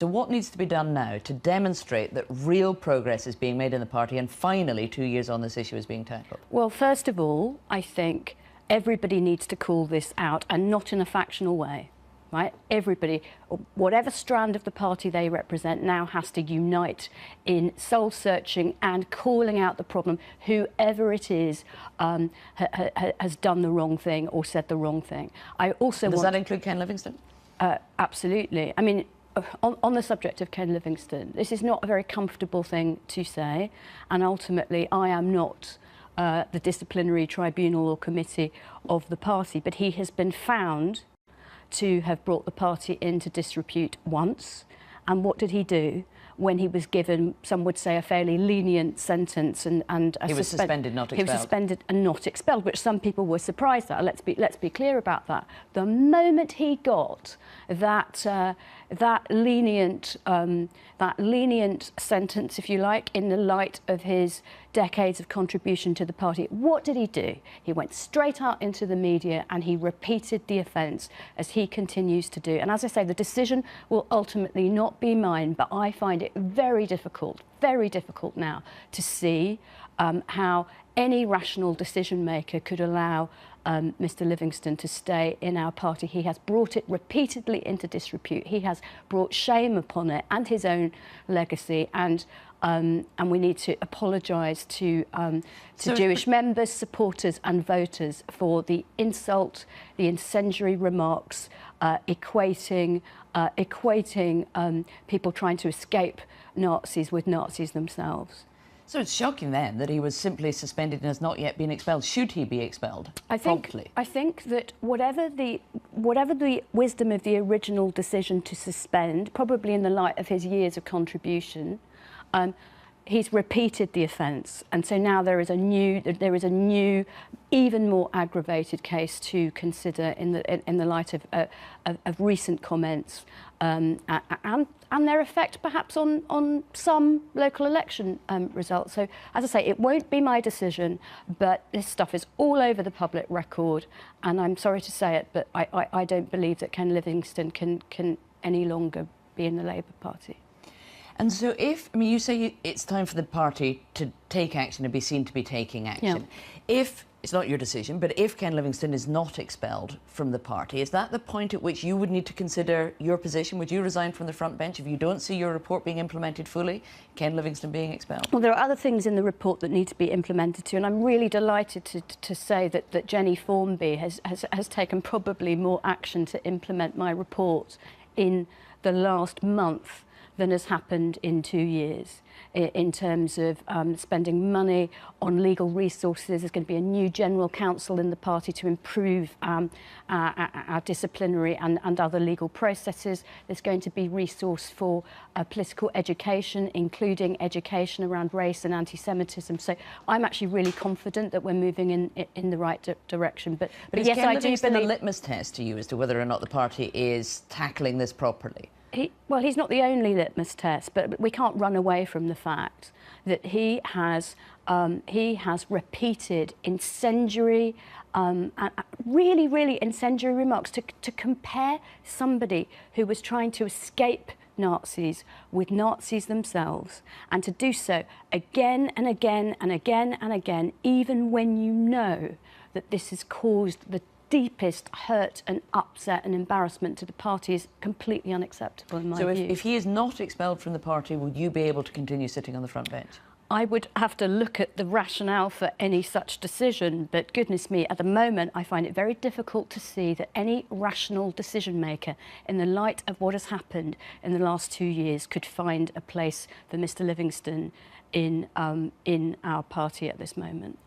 So what needs to be done now to demonstrate that real progress is being made in the party and finally 2 years on this issue is being tackled? Well, first of all, I think everybody needs to call this out, and not in a factional way. Right? Everybody, whatever strand of the party they represent, now has to unite in soul-searching and calling out the problem. Whoever it is has done the wrong thing or said the wrong thing. I also Does that include Ken Livingstone? Absolutely. I mean, on the subject of Ken Livingstone, this is not a very comfortable thing to say, and ultimately I am not the disciplinary tribunal or committee of the party, but he has been found to have brought the party into disrepute once. And what did he do when he was given, some would say, a fairly lenient sentence and he was suspended, not expelled. He was suspended and not expelled, which some people were surprised at. Let's be clear about that. The moment he got that lenient sentence, if you like, in the light of his decades of contribution to the party, what did he do? He went straight out into the media and he repeated the offence, as he continues to do. And as I say, the decision will ultimately not be mine, but I find it very difficult now to see how any rational decision maker could allow Mr Livingstone to stay in our party. He has brought it repeatedly into disrepute. He has brought shame upon it and his own legacy, and we need to apologise to Jewish members, supporters and voters for the insult, the incendiary remarks, equating people trying to escape Nazis with Nazis themselves. So it's shocking then that he was simply suspended and has not yet been expelled. Should he be expelled promptly? I think that whatever the wisdom of the original decision to suspend, probably in the light of his years of contribution, he's repeated the offence, and so now there is a new, even more aggravated case to consider in the light of recent comments and their effect perhaps on some local election results. So, as I say, it won't be my decision, but this stuff is all over the public record, and I'm sorry to say it, but I don't believe that Ken Livingstone can any longer be in the Labour Party. And so you say it's time for the party to take action and be seen to be taking action. Yeah. If, it's not your decision, but if Ken Livingstone is not expelled from the party, is that the point at which you would need to consider your position? Would you resign from the front bench if you don't see your report being implemented fully, Ken Livingstone being expelled? Well, there are other things in the report that need to be implemented too, and I'm really delighted to say that Jenny Formby has taken probably more action to implement my report in the last month than has happened in 2 years, in terms of spending money on legal resources. There's going to be a new general counsel in the party to improve our disciplinary and other legal processes. There's going to be resource for political education, including education around race and anti-Semitism. So I'm actually really confident that we're moving in the right direction. But yes, I do believe a litmus test to you as to whether or not the party is tackling this properly. Well, he's not the only litmus test, but we can't run away from the fact that he has repeated incendiary, really incendiary remarks to compare somebody who was trying to escape Nazis with Nazis themselves, and to do so again and again and again and again, even when you know that this has caused the deepest hurt and upset and embarrassment to the party, is completely unacceptable in my view. So if he is not expelled from the party, will you be able to continue sitting on the front bench? I would have to look at the rationale for any such decision, but goodness me, at the moment I find it very difficult to see that any rational decision maker, in the light of what has happened in the last 2 years, could find a place for Mr Livingstone in our party at this moment.